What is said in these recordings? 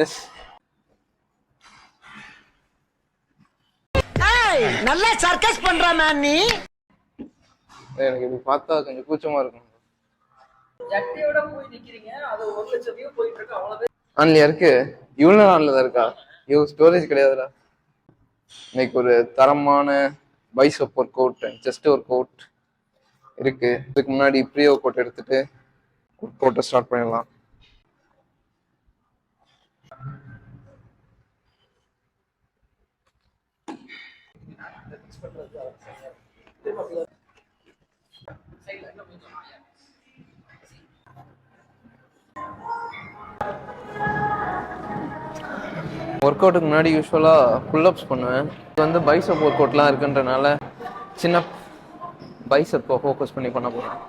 S. நல்லா circus பண்ற man நீ. எனக்கு இது பார்த்தா கொஞ்சம் கூச்சமா இருக்கும். ஜட்டியோட போய் நிக்கிறீங்க, அது 1,00,000 வியூ போயிட்டு இருக்கு. அவ்வளவு ஆன்லையா இருக்கு. இவ்வளவு ஆன்ல தான் இருக்கா? ஸ்டோரேஜ் கிடையாதுடா. இன்னைக்கு ஒரு தரமான bicep work out, chest work out இருக்கு. இதுக்கு முன்னாடி ப்ரீ ஒர்க் அவுட் எடுத்துட்டு ஒர்க் அவுட்டை ஸ்டார்ட் பண்ணிடலாம். ஒர்க் அவுட்டுக்கு முன்னாடி யூஸ்வலாக புல்அப்ஸ் பண்ணுவேன். இது வந்து பைசப் ஒர்க் அவுட்லாம் இருக்குன்றனால சின்ன பைசப்பை ஃபோக்கஸ் பண்ணி பண்ண போகிறேன்.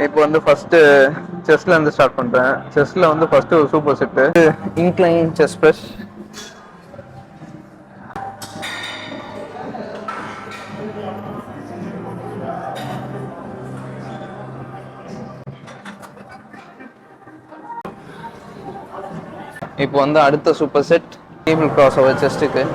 இப்போ வந்து ஃபர்ஸ்ட் செஸ்ட்ல இருந்து ஸ்டார்ட் பண்றேன். செஸ்ட்ல வந்து ஃபர்ஸ்ட் ஒரு super set incline chest press. இப்போ வந்து அடுத்த super set table cross over செஸ்ட்டுக்கு.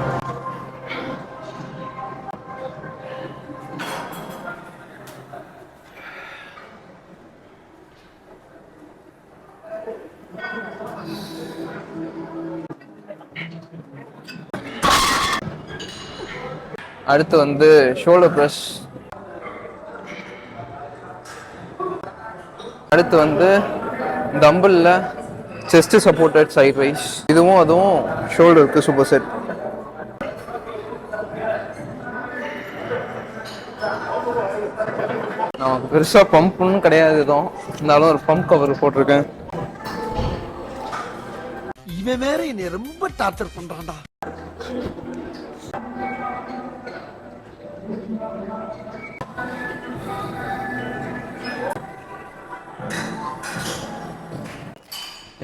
அடுத்து வந்து ஷோல்டர் பிரஸ். அடுத்து வந்து டம்பிள்ல செஸ்ட் சப்போர்ட்டட் சைட் வைஸ். இதுவும் அதுவும் ஷோல்டருக்கு சூப்பர் செட். நமக்கு பெருசா பம்ப்னு கிடையாது எதுவும், இருந்தாலும் ஒரு பம்ப் கவர் போட்டிருக்கேன். இவன் வேற என்னை ரொம்ப டார்ச்சர் பண்றான்டா.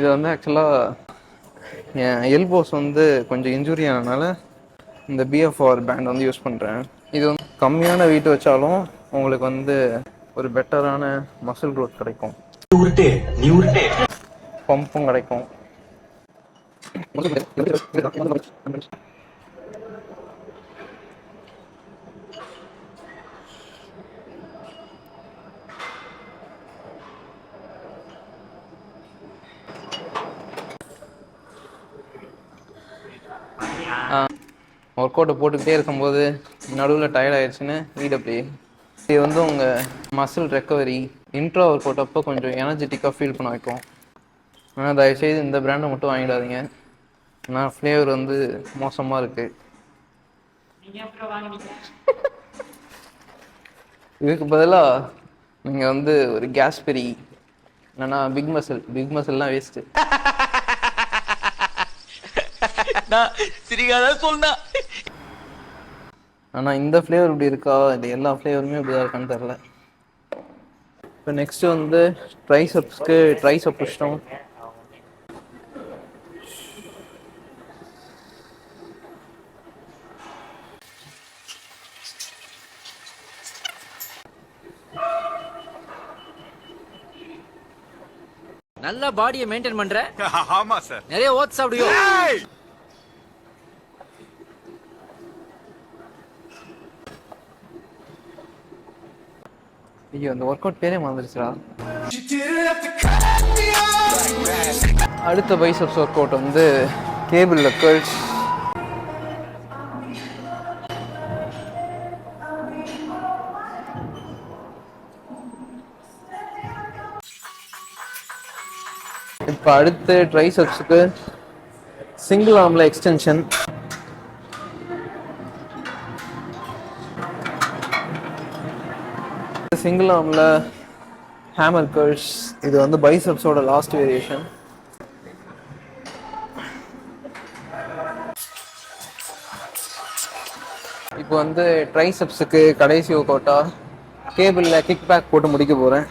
இது வந்து ஆக்சுவலாக என் எல்போஸ் வந்து கொஞ்சம் இன்ஜுரி ஆனதுனால இந்த பிஎஃப்ஆர் பேண்ட் வந்து யூஸ் பண்ணுறேன். இது வந்து கம்மியான வெயிட் வச்சாலும் உங்களுக்கு வந்து ஒரு பெட்டரான மசில் க்ரோத் கிடைக்கும், பம்பும் கிடைக்கும். ஒர்க் அவுட்டை போட்டுக்கிட்டே இருக்கும்போது நடுவில் டயர்ட் ஆயிடுச்சுன்னு ஈடப்ளி. இது வந்து உங்கள் muscle recovery intro work out அப்போ கொஞ்சம் எனர்ஜெட்டிக்காக ஃபீல் பண்ண வைக்கும். ஆனால் தயவுசெய்து இந்த பிராண்டை மட்டும் வாங்கிடாதீங்க, ஆனால் ஃப்ளேவர் வந்து மோசமாக இருக்குது. இதுக்கு பதிலாக நீங்கள் வந்து ஒரு கேஸ்பெரி இல்லைன்னா பிக் மசில்லாம் வேஸ்ட்டு. ஆனா இந்த ஃப்ளேவர் இப்படி இருக்கா, இது எல்லா ஃப்ளேவருமே இப்படிதான் இருக்கான்னு தெரியல. இப்போ நெக்ஸ்ட் வந்து ட்ரைசப்ஸ்க்கு ட்ரைசப் புஷ்டம். நல்ல பாடியை மெயின்டைன் பண்ற. ஆமா சார். நிறைய ஓட்ஸ் சாப்பிடுவியோ? ஐயோ அந்த ஒர்க் அவுட் பேரே மறந்துருச்சுடா. அடுத்த பைசப்ஸ் ஒர்க் அவுட் வந்து கேபிள்ல கர்ல்ஸ். இப்போ அடுத்து ட்ரைசெப்ஸ்க்கு சிங்கிள் ஆர்ம்ல எக்ஸ்டென்ஷன். சிங்கிள் ஆர்ம்ல ஹேமர் கர்ல்ஸ். இது வந்து பைசெப்ஸோட லாஸ்ட் வேரியேஷன். இப்போ வந்து ட்ரைசெப்ஸுக்கு கடைசி ஒர்க் அவுட்டா கேபிள்ல கிக் பேக் போட்டு முடிக்க போறேன்.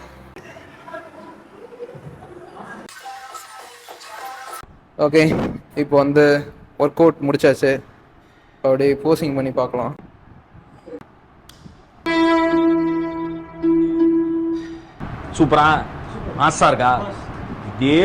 ஓகே, இப்போ வந்து ஒர்க் அவுட் முடிச்சாச்சு. அப்படியே போசிங் பண்ணி பார்க்கலாம். சூப்பரா மாசா இருக்கா இதே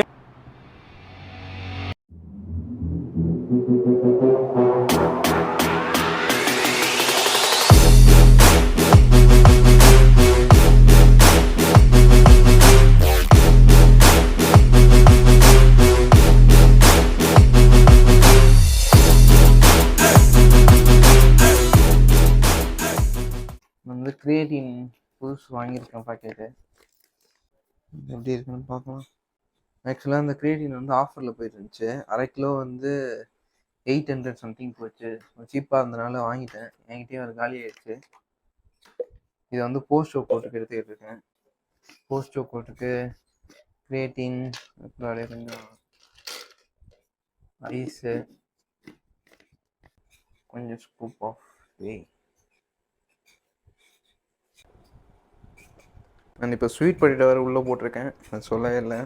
வந்து கிரியேட்டின் புதுசு வாங்கியிருக்கேன் பாக்கெட்டு. எப்படி இருக்குன்னு பார்க்கலாம். ஆக்சுவலாக அந்த கிரியேட்டின் வந்து ஆஃபரில் போயிட்டு இருந்துச்சு. 1/2 கிலோ வந்து 800 சம்திங் போச்சு. சீப்பாக இருந்தனால வாங்கிட்டேன். என்கிட்டயும் ஒரு காலி ஆயிடுச்சு. இதை வந்து போஸ்ட் ஒர்க் அவுட்டுக்கு எடுத்துக்கிட்டு இருக்கேன். போஸ்ட் ஒர்க் அவுட்டுக்கு கிரியேட்டின், அப்படியே கொஞ்சம் ஐஸு, கொஞ்சம் ஸ்கூப் ஆஃப் வே. நான் இப்போ ஸ்வீட் பொட்டேட்டோ வேறு உள்ளே போட்டிருக்கேன், அது சொல்லவே இல்லை.